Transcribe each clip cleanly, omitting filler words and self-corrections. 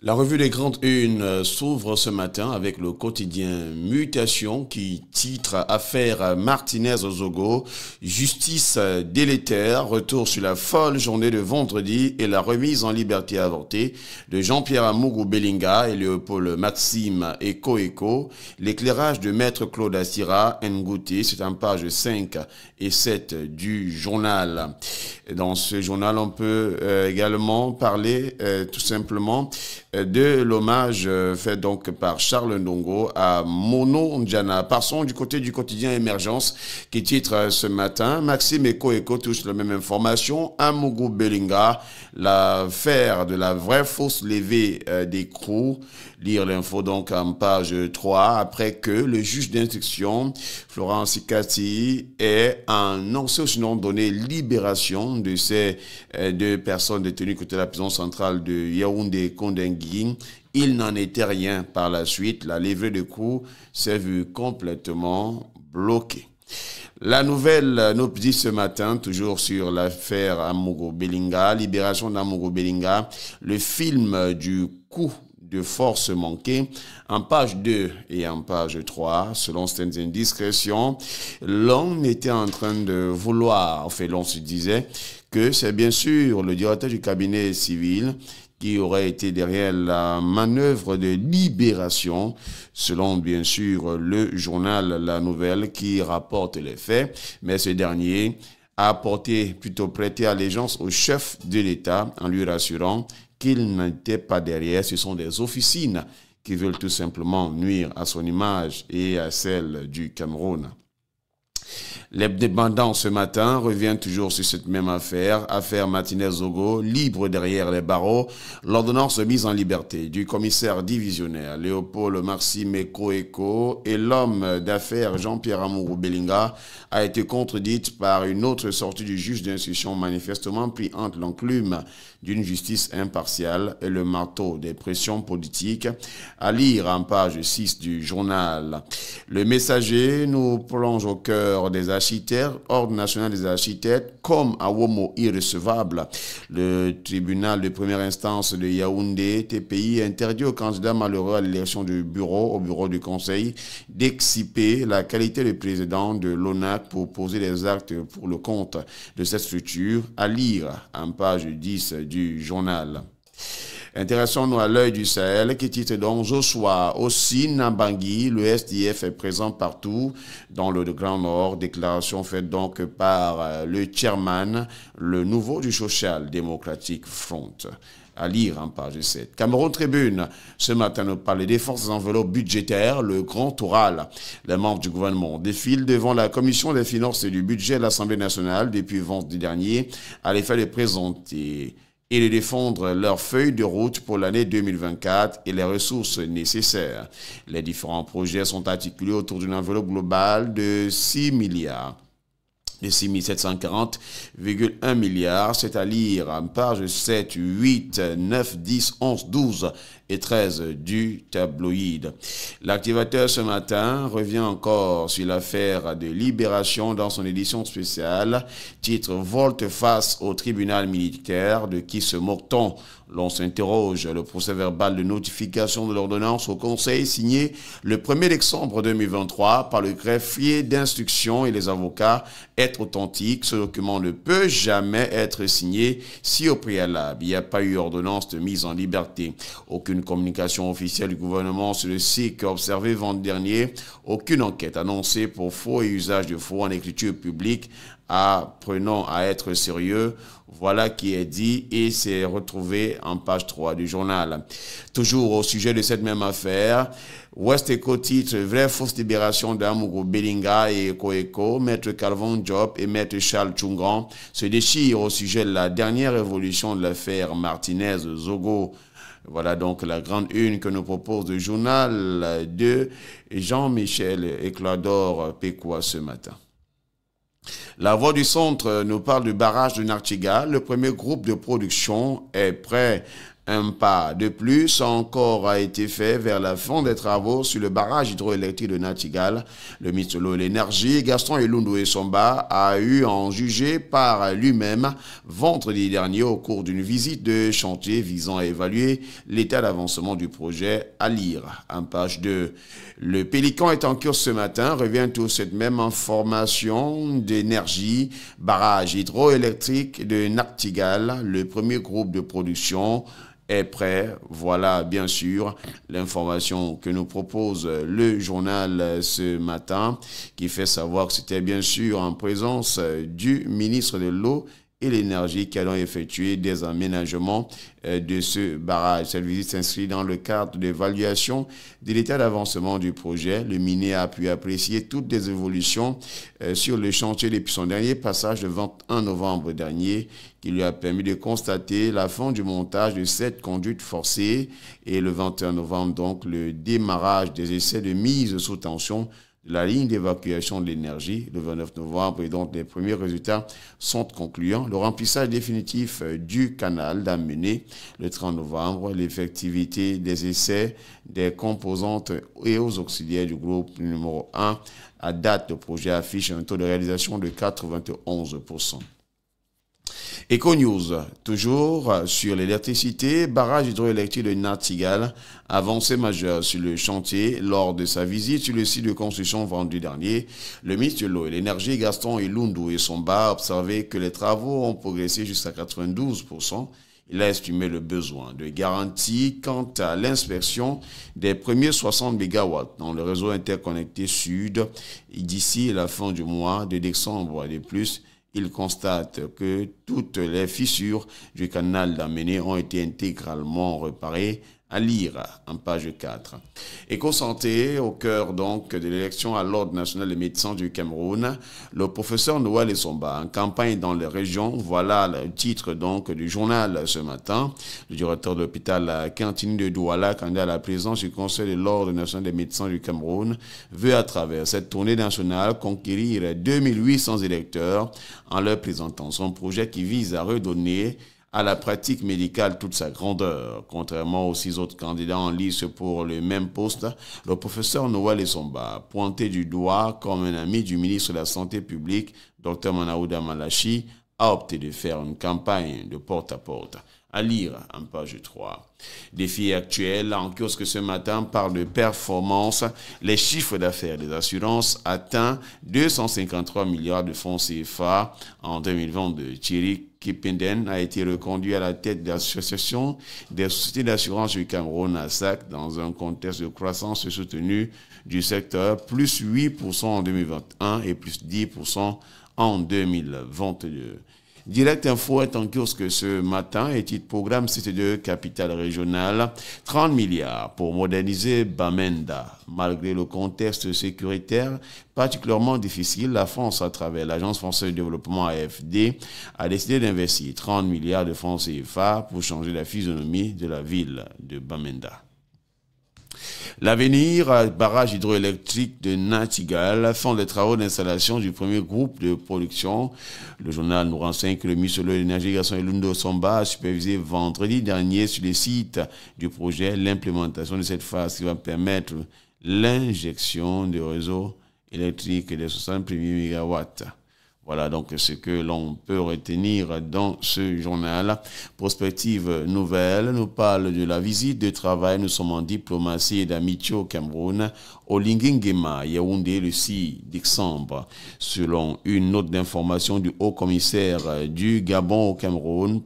La revue des grandes unes s'ouvre ce matin avec le quotidien Mutation qui titre Affaire Martinez-Ozogo, justice délétère, retour sur la folle journée de vendredi et la remise en liberté avortée de Jean-Pierre Amougou Belinga et Léopold Maxime Eko, l'éclairage de Maître Claude Assira Ngouté, c'est en page 5 et 7 du journal. Dans ce journal, on peut également parler tout simplement de l'hommage fait donc par Charles Ndongo à Mono Ndjana. Passons du côté du quotidien Émergence qui titre ce matin Maxime Eko touche la même information. Amougou Belinga, l'affaire de la vraie fausse levée d'écrou. Lire l'info donc en page 3 après que le juge d'instruction Florent Sikati ait annoncé ou sinon donné libération de ces deux personnes détenues côté de la prison centrale de Yaoundé Kondengui. Il n'en était rien par la suite. La levée de coups s'est vue complètement bloquée. La nouvelle nous dit ce matin, toujours sur l'affaire Amougou Belinga, libération d'Amougou Belinga, le film du coup de force manquée, en page 2 et en page 3, selon certaines indiscrétions, l'on était en train de vouloir, l'on se disait que c'est bien sûr le directeur du cabinet civil qui aurait été derrière la manœuvre de libération, selon bien sûr le journal La Nouvelle qui rapporte les faits, mais ce dernier a prêté allégeance au chef de l'État en lui rassurant qu'il n'était pas derrière, ce sont des officines qui veulent tout simplement nuire à son image et à celle du Cameroun. L'hebdomadaire ce matin revient toujours sur cette même affaire Martinez-Ozogo, libre derrière les barreaux. L'ordonnance de mise en liberté du commissaire divisionnaire Léopold Maxime Eko et l'homme d'affaires Jean-Pierre Amougou Belinga a été contredite par une autre sortie du juge d'instruction manifestement pris entre l'enclume d'une justice impartiale et le marteau des pressions politiques, à lire en page 6 du journal. Le Messager nous plonge au cœur des architectes, Ordre national des architectes, comme à Womo irrecevable. Le tribunal de première instance de Yaoundé, TPI, interdit aux candidats malheureux à l'élection du bureau, au bureau du conseil, d'exciper la qualité de président de l'ONAC pour poser des actes pour le compte de cette structure, à lire en page 10 du journal. Intéressons-nous à l'œil du Sahel qui titre donc Joshua aussi Nambangui, le SDF est présent partout dans le Grand Nord. Déclaration faite donc par le chairman, le nouveau du Social Democratic Front. À lire en page 7. Cameroun Tribune, ce matin, nous parle des forces enveloppes budgétaires, le grand oral. Les membres du gouvernement défilent devant la commission des finances et du budget de l'Assemblée nationale depuis vendredi dernier à l'effet de présenter et de défendre leur feuille de route pour l'année 2024 et les ressources nécessaires. Les différents projets sont articulés autour d'une enveloppe globale de 6 milliards. De 6 740,1 milliards, c'est à lire en page 7, 8, 9, 10, 11, 12 et 13 du tabloïd. L'activateur ce matin revient encore sur l'affaire de Libération dans son édition spéciale, titre Volte-face au tribunal militaire, de qui se moque-t-on? L'on s'interroge. Le procès verbal de notification de l'ordonnance au Conseil signé le 1er décembre 2023 par le greffier d'instruction et les avocats est authentique. Ce document ne peut jamais être signé si au préalable il n'y a pas eu ordonnance de mise en liberté. Aucune communication officielle du gouvernement sur le SIC observé vendredi dernier. Aucune enquête annoncée pour faux et usage de faux en écriture publique. Apprenons à être sérieux. Voilà qui est dit et c'est retrouvé en page 3 du journal. Toujours au sujet de cette même affaire, West Eco titre Vraie fausse libération d'Amougou Belinga et Eko, Maître Calvin Job et Maître Charles Chungan se déchirent au sujet de la dernière évolution de l'affaire Martinez-Ozogo. Voilà donc la grande une que nous propose le journal de Jean-Michel Éclador Pécois ce matin. La Voix du Centre nous parle du barrage de Nartiga. Le premier groupe de production est prêt Un pas de plus encore a été fait vers la fin des travaux sur le barrage hydroélectrique de Natigal. Le ministre de l'Eau et de l'Énergie, Gaston Elundou Essomba, a eu à en juger par lui-même vendredi dernier au cours d'une visite de chantier visant à évaluer l'état d'avancement du projet à lire. En page 2. Le Pélican est en cours ce matin, revient tout cette même information d'énergie, barrage hydroélectrique de Natigal, le premier groupe de production est prêt. Voilà bien sûr l'information que nous propose le journal ce matin qui fait savoir que c'était bien sûr en présence du ministre de l'Eau et l'énergie qui allons effectuer des aménagements de ce barrage. Cette visite s'inscrit dans le cadre d'évaluation de l'état d'avancement du projet. Le MINE a pu apprécier toutes les évolutions sur le chantier depuis son dernier passage le 21 novembre dernier qui lui a permis de constater la fin du montage de 7 conduites forcées et le 21 novembre donc le démarrage des essais de mise sous tension la ligne d'évacuation de l'énergie le 29 novembre et donc les premiers résultats sont concluants. Le remplissage définitif du canal d'amener le 30 novembre, l'effectivité des essais des composantes et aux auxiliaires du groupe numéro 1. À date, le projet affiche un taux de réalisation de 91%. Eco-News, toujours sur l'électricité, barrage hydroélectrique de Natigal, avancée majeure sur le chantier lors de sa visite sur le site de construction vendredi dernier. Le ministre de l'Eau et de l'Énergie, Gaston Elundou Essomba, a observé que les travaux ont progressé jusqu'à 92%. Il a estimé le besoin de garantie quant à l'inspection des premiers 60 MW dans le réseau interconnecté sud d'ici la fin du mois de décembre. De plus, il constate que toutes les fissures du canal d'Amené ont été intégralement réparées. À lire en page 4. Éco-santé, au cœur donc de l'élection à l'Ordre national des médecins du Cameroun, le professeur Noël Essomba en campagne dans les régions, voilà le titre donc du journal ce matin. Le directeur de l'hôpital Cantine de Douala, candidat à la présidence du Conseil de l'Ordre national des médecins du Cameroun, veut à travers cette tournée nationale conquérir 2800 électeurs en leur présentant son projet qui vise à redonner à la pratique médicale toute sa grandeur. Contrairement aux 6 autres candidats en lice pour le même poste, le professeur Noël Essomba, pointé du doigt comme un ami du ministre de la Santé publique, Dr Manaouda Malachi, a opté de faire une campagne de porte-à-porte. À lire en page 3. Défi actuel, en kiosque ce matin, parle de performance. Les chiffres d'affaires des assurances atteignent 253 milliards de francs CFA en 2022. Thierry Kipenden a été reconduit à la tête de l'association des sociétés d'assurance du Cameroun, ASAC, dans un contexte de croissance soutenue du secteur, plus 8% en 2021 et plus 10% en 2022. Direct Info est en kiosque ce matin et titre programme CT2 Capitale Régionale, 30 milliards pour moderniser Bamenda. Malgré le contexte sécuritaire particulièrement difficile, la France, à travers l'Agence française de développement AFD, a décidé d'investir 30 milliards de francs CFA pour changer la physionomie de la ville de Bamenda. L'avenir, barrage hydroélectrique de Natigal, font les travaux d'installation du premier groupe de production. Le journal nous renseigne que le ministre de l'Énergie, Gaston Elundou Essomba, a supervisé vendredi dernier sur le site du projet l'implémentation de cette phase qui va permettre l'injection du réseau électrique de 60 premiers mégawatts. Voilà donc ce que l'on peut retenir dans ce journal. Prospective nouvelle nous parle de la visite de travail. Nous sommes en diplomatie et d'amitié au Cameroun, au Lingingema, Yaoundé, le 6 décembre. Selon une note d'information du haut-commissaire du Gabon au Cameroun,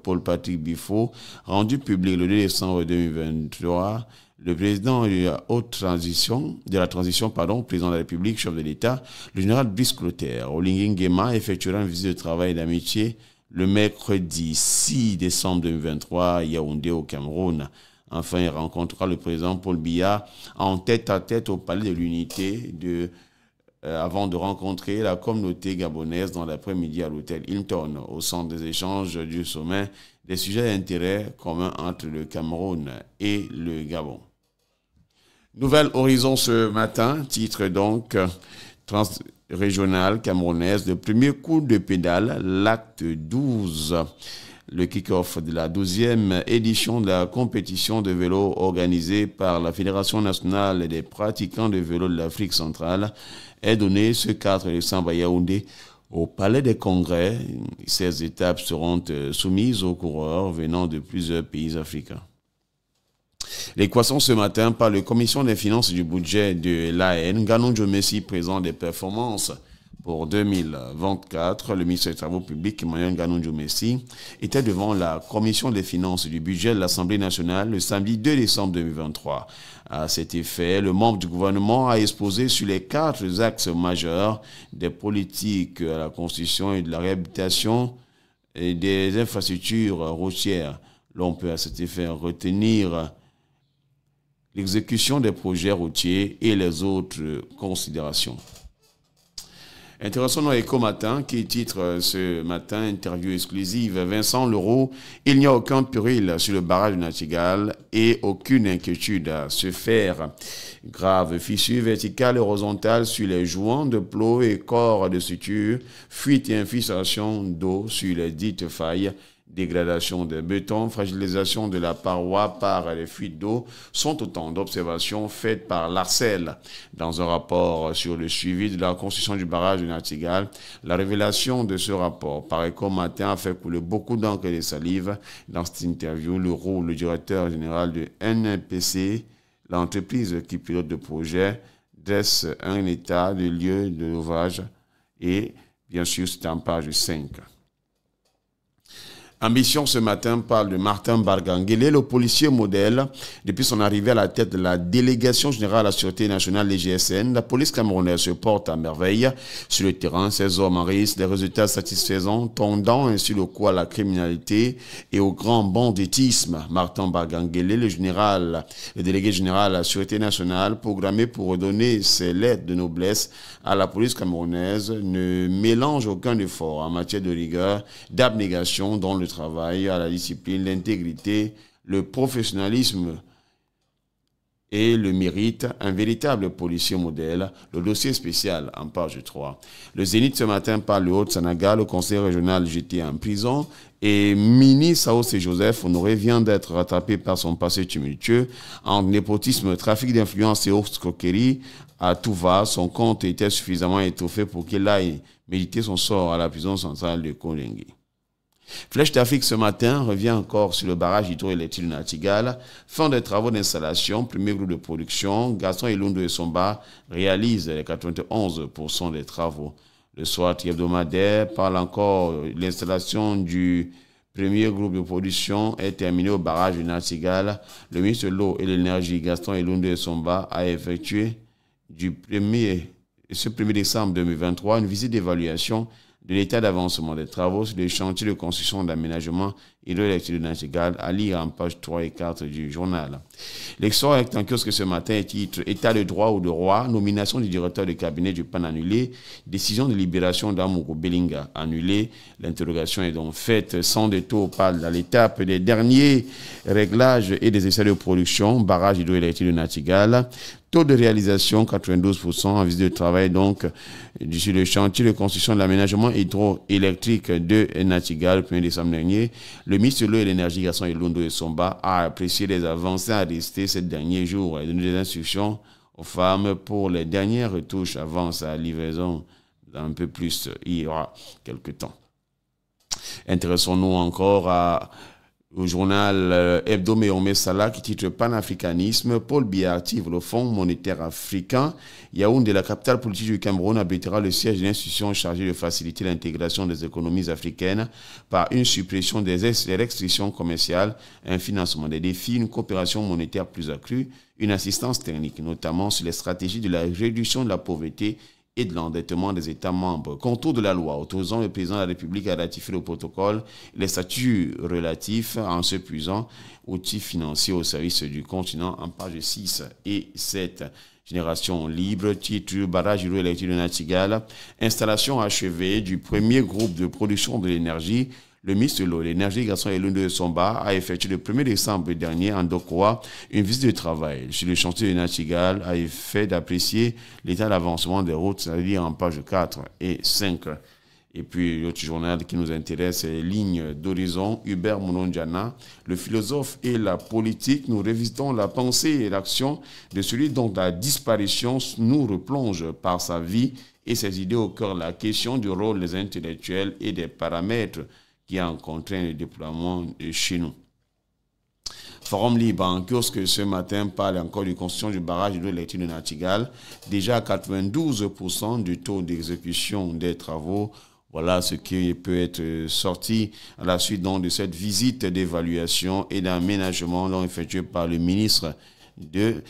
Paul Patrick Bifo, rendu public le 2 décembre 2023, le président de la transition, président de la République, chef de l'État, le général Brice Clotaire, au Lingingema, effectuera une visite de travail et d'amitié le mercredi 6 décembre 2023 à Yaoundé au Cameroun. Enfin, il rencontrera le président Paul Biya en tête-à-tête au Palais de l'Unité avant de rencontrer la communauté gabonaise dans l'après-midi à l'hôtel Hilton, au centre des échanges du sommet, des sujets d'intérêt communs entre le Cameroun et le Gabon. Nouvel Horizon ce matin, titre donc transrégional camerounaise, le premier coup de pédale, l'acte 12. le kick-off de la 12e édition de la compétition de vélo organisée par la Fédération nationale des pratiquants de vélo de l'Afrique centrale est donné ce 4 décembre à Yaoundé au Palais des Congrès. Ces étapes seront soumises aux coureurs venant de plusieurs pays africains. L'équation ce matin par la Commission des finances du budget de l'AN, Ganon Djomessi présente des performances pour 2024. Le ministre des Travaux publics, Emmanuel Ganon Djomessi, était devant la Commission des finances du budget de l'Assemblée nationale le samedi 2 décembre 2023. À cet effet, le membre du gouvernement a exposé sur les 4 axes majeurs des politiques à la construction et de la réhabilitation et des infrastructures routières. L'on peut à cet effet retenir l'exécution des projets routiers et les autres considérations. Intéressons-nous à Éco Matin qui titre ce matin, interview exclusive, Vincent Leroux, il n'y a aucun péril sur le barrage de Nachtigal et aucune inquiétude à se faire. Grave fissure verticale et horizontale sur les joints de plots et corps de suture, fuite et infiltration d'eau sur les dites failles, dégradation des bétons, fragilisation de la paroi par les fuites d'eau sont autant d'observations faites par l'ARCEL. Dans un rapport sur le suivi de la construction du barrage de Nachtigal, la révélation de ce rapport par Éco Matin a fait couler beaucoup d'encre et de salive. Dans cette interview, le directeur général de NPC, l'entreprise qui pilote le projet, dresse un état de lieu de l'ouvrage et bien sûr c'est en page 5. Ambition ce matin parle de Martin Barganguele, le policier modèle. Depuis son arrivée à la tête de la délégation générale à la Sûreté nationale, les GSN, la police camerounaise se porte à merveille. Sur le terrain, ces hommes enregistrent des résultats satisfaisants, tendant ainsi le coup à la criminalité et au grand banditisme. Martin Barganguele, le délégué général à la Sûreté nationale, programmé pour redonner ses lettres de noblesse à la police camerounaise, ne mélange aucun effort en matière de rigueur, d'abnégation dans le travail, à la discipline, l'intégrité, le professionnalisme et le mérite, un véritable policier modèle. Le dossier spécial en page 3. Le Zénith ce matin parle le Haut-Sanaga, le conseiller régional jeté en prison et Mini Saos et Joseph Honoré vient d'être rattrapé par son passé tumultueux en népotisme, trafic d'influence et escroquerie. À tout va, son compte était suffisamment étoffé pour qu'il aille méditer son sort à la prison centrale de Kolingui. Flèche d'Afrique ce matin revient encore sur le barrage hydroélectrique de Nachtigal. Fin des travaux d'installation, premier groupe de production. Gaston Elundu et Somba réalisent les 91% des travaux. Le soir hebdomadaire parle encore l'installation du premier groupe de production est terminé au barrage de Nachtigal. Le ministre de l'Eau et de l'Énergie, Gaston Elundu et Somba, a effectué ce 1er décembre 2023 une visite d'évaluation de l'état d'avancement des travaux sur les chantiers de construction d'aménagement hydroélectrique de Nachtigal, à lire en page 3 et 4 du journal. L'extrait est en kiosque ce matin est titre État de droit ou de roi, nomination du directeur de cabinet du PAN annulé, décision de libération d'Amourou Belinga annulée. L'interrogation est donc faite sans détour par l'étape des derniers réglages et des essais de production, barrage hydroélectrique de Nachtigal. Taux de réalisation 92% en visite de travail donc sur le chantier de construction de l'aménagement hydroélectrique de Nachtigal le 1er décembre dernier. Le ministre de l'Eau et de l'Énergie, Gaston Elundu et Somba, a apprécié les avancées enregistrées ces derniers jours et donné des instructions aux femmes pour les dernières retouches avant sa livraison un peu plus il y aura quelque temps. Intéressons-nous encore au journal Hebdo Méomé Salah qui titre Panafricanisme. Paul Biya active le Fonds monétaire africain. Yaoundé, la capitale politique du Cameroun, abritera le siège d'une institution chargée de faciliter l'intégration des économies africaines par une suppression des restrictions commerciales, un financement des défis, une coopération monétaire plus accrue, une assistance technique, notamment sur les stratégies de la réduction de la pauvreté et de l'endettement des États membres. Contour de la loi autorisant le président de la République à ratifier le protocole, les statuts relatifs en se puisant outils financiers au service du continent en page 6 et 7. Génération libre, titre barrage hydroélectrique de Nachtigal, installation achevée du premier groupe de production de l'énergie. Le ministre de l'Eau et de l'Énergie, Gaston Elundu et Somba, a effectué le 1er décembre dernier en Dokoa une visite de travail sur le chantier de Nachtigal à effet d'apprécier l'état d'avancement des routes, c'est-à-dire en page 4 et 5. Et puis l'autre journal qui nous intéresse, c'est Ligne d'horizon, Hubert Mounondjana, le philosophe et la politique. Nous révisitons la pensée et l'action de celui dont la disparition nous replonge par sa vie et ses idées au cœur de la question du rôle des intellectuels et des paramètres qui ont contraint le déploiement chez nous. Forum libre en kiosque ce matin parle encore du construction du barrage hydroélectrique de Nachtigal. Déjà à 92% du taux d'exécution des travaux. Voilà ce qui peut être sorti à la suite donc de cette visite d'évaluation et d'aménagement effectuée par le ministre de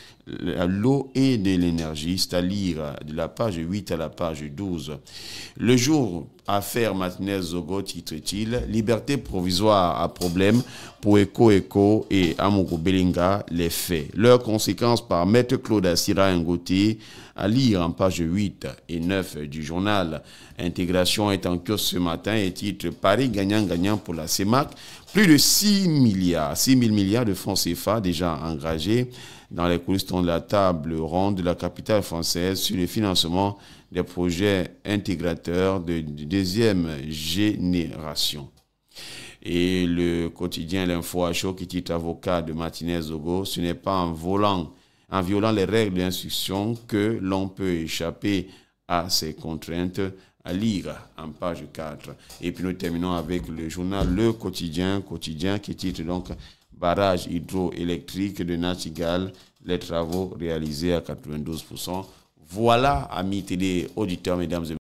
l'eau et de l'énergie, c'est-à-dire de la page 8 à la page 12. Le jour, affaire Martinez Zogo, titre-t-il, liberté provisoire à problème pour Eko et Amogo Belinga, les faits. Leurs conséquences par Maître Claude Assira Ngoté, à lire en page 8 et 9 du journal. Intégration est en kiosque ce matin et titre Paris gagnant-gagnant pour la CEMAC. Plus de 6 000 milliards de francs CFA déjà engagés dans les coulisses de la table ronde de la capitale française sur le financement des projets intégrateurs de deuxième génération. Et le quotidien L'Info à chaud qui titre avocat de Martinez Zogo, ce n'est pas en violant les règles d'instruction que l'on peut échapper à ces contraintes, à lire en page 4. Et puis nous terminons avec le journal Le Quotidien qui titre donc barrage hydroélectrique de Nachtigal, les travaux réalisés à 92%. Voilà, amis télé auditeurs, mesdames et messieurs.